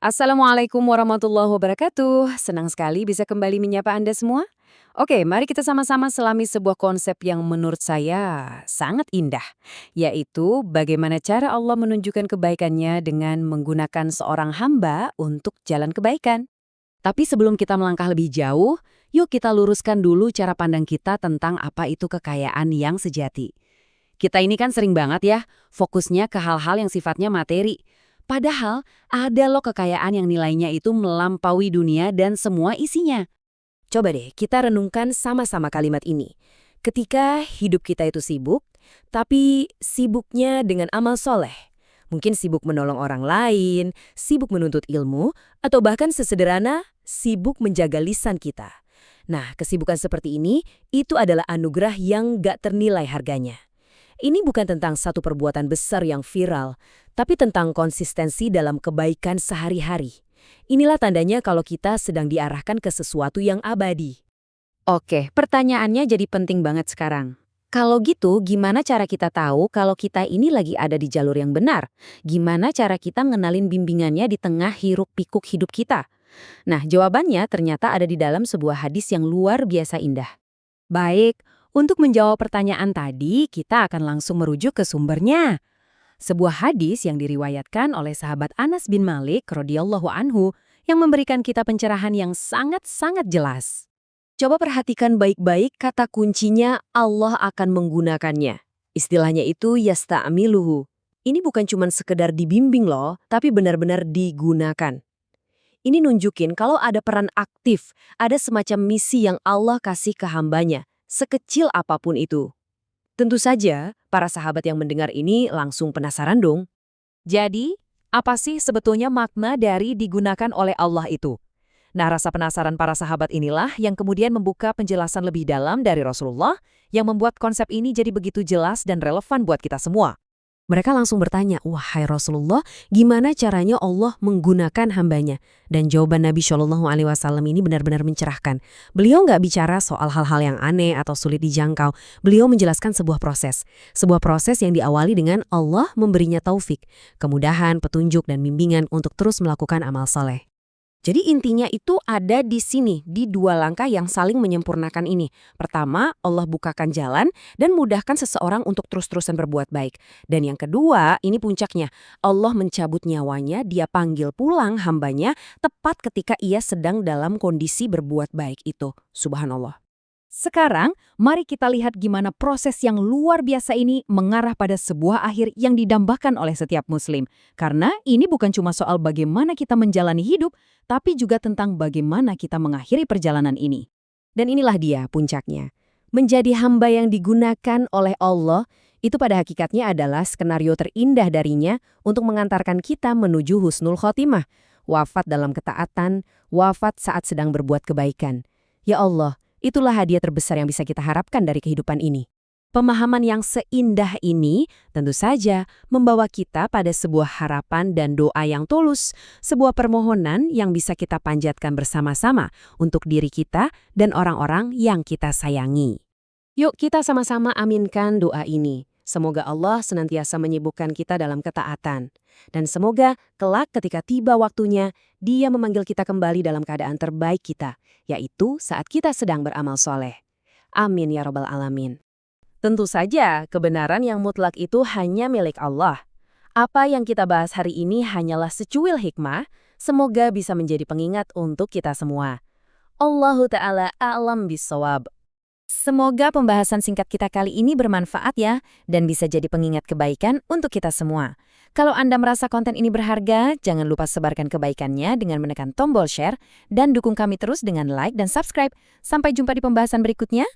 Assalamualaikum warahmatullahi wabarakatuh. Senang sekali bisa kembali menyapa Anda semua. Oke, mari kita sama-sama selami sebuah konsep yang menurut saya sangat indah, yaitu bagaimana cara Allah menunjukkan kebaikannya dengan menggunakan seorang hamba untuk jalan kebaikan. Tapi sebelum kita melangkah lebih jauh, yuk kita luruskan dulu cara pandang kita tentang apa itu kekayaan yang sejati. Kita ini kan sering banget ya, fokusnya ke hal-hal yang sifatnya materi. Padahal ada loh kekayaan yang nilainya itu melampaui dunia dan semua isinya. Coba deh kita renungkan sama-sama kalimat ini. Ketika hidup kita itu sibuk, tapi sibuknya dengan amal soleh. Mungkin sibuk menolong orang lain, sibuk menuntut ilmu, atau bahkan sesederhana sibuk menjaga lisan kita. Nah, kesibukan seperti ini, itu adalah anugerah yang gak ternilai harganya. Ini bukan tentang satu perbuatan besar yang viral, tapi tentang konsistensi dalam kebaikan sehari-hari. Inilah tandanya kalau kita sedang diarahkan ke sesuatu yang abadi. Oke, pertanyaannya jadi penting banget sekarang. Kalau gitu, gimana cara kita tahu kalau kita ini lagi ada di jalur yang benar? Gimana cara kita ngenalin bimbingannya di tengah hiruk-pikuk hidup kita? Nah, jawabannya ternyata ada di dalam sebuah hadis yang luar biasa indah. Baik, untuk menjawab pertanyaan tadi, kita akan langsung merujuk ke sumbernya. Sebuah hadis yang diriwayatkan oleh sahabat Anas bin Malik radhiyallahu anhu yang memberikan kita pencerahan yang sangat-sangat jelas. Coba perhatikan baik-baik kata kuncinya Allah akan menggunakannya. Istilahnya itu yasta'miluhu. Ini bukan cuma sekedar dibimbing loh, tapi benar-benar digunakan. Ini nunjukin kalau ada peran aktif, ada semacam misi yang Allah kasih ke hambanya, sekecil apapun itu. Tentu saja, para sahabat yang mendengar ini langsung penasaran dong. Jadi, apa sih sebetulnya makna dari digunakan oleh Allah itu? Nah, rasa penasaran para sahabat inilah yang kemudian membuka penjelasan lebih dalam dari Rasulullah yang membuat konsep ini jadi begitu jelas dan relevan buat kita semua. Mereka langsung bertanya, wahai Rasulullah, gimana caranya Allah menggunakan hambanya? Dan jawaban Nabi Shallallahu Alaihi Wasallam ini benar-benar mencerahkan. Beliau nggak bicara soal hal-hal yang aneh atau sulit dijangkau. Beliau menjelaskan sebuah proses yang diawali dengan Allah memberinya taufik, kemudahan, petunjuk, dan bimbingan untuk terus melakukan amal soleh. Jadi intinya itu ada di sini, di dua langkah yang saling menyempurnakan ini. Pertama, Allah bukakan jalan dan mudahkan seseorang untuk terus-terusan berbuat baik. Dan yang kedua, ini puncaknya, Allah mencabut nyawanya, dia panggil pulang hambanya tepat ketika ia sedang dalam kondisi berbuat baik itu. Subhanallah. Sekarang, mari kita lihat gimana proses yang luar biasa ini mengarah pada sebuah akhir yang didambakan oleh setiap muslim. Karena ini bukan cuma soal bagaimana kita menjalani hidup, tapi juga tentang bagaimana kita mengakhiri perjalanan ini. Dan inilah dia puncaknya. Menjadi hamba yang digunakan oleh Allah, itu pada hakikatnya adalah skenario terindah darinya untuk mengantarkan kita menuju husnul khotimah. Wafat dalam ketaatan, wafat saat sedang berbuat kebaikan. Ya Allah, itulah hadiah terbesar yang bisa kita harapkan dari kehidupan ini. Pemahaman yang seindah ini tentu saja membawa kita pada sebuah harapan dan doa yang tulus, sebuah permohonan yang bisa kita panjatkan bersama-sama untuk diri kita dan orang-orang yang kita sayangi. Yuk kita sama-sama aminkan doa ini. Semoga Allah senantiasa menyibukkan kita dalam ketaatan. Dan semoga kelak ketika tiba waktunya, Dia memanggil kita kembali dalam keadaan terbaik kita, yaitu saat kita sedang beramal soleh. Amin ya rabbal alamin. Tentu saja, kebenaran yang mutlak itu hanya milik Allah. Apa yang kita bahas hari ini hanyalah secuil hikmah, semoga bisa menjadi pengingat untuk kita semua. Allahu Ta'ala a'lam bissawab. Semoga pembahasan singkat kita kali ini bermanfaat ya, dan bisa jadi pengingat kebaikan untuk kita semua. Kalau Anda merasa konten ini berharga, jangan lupa sebarkan kebaikannya dengan menekan tombol share, dan dukung kami terus dengan like dan subscribe. Sampai jumpa di pembahasan berikutnya.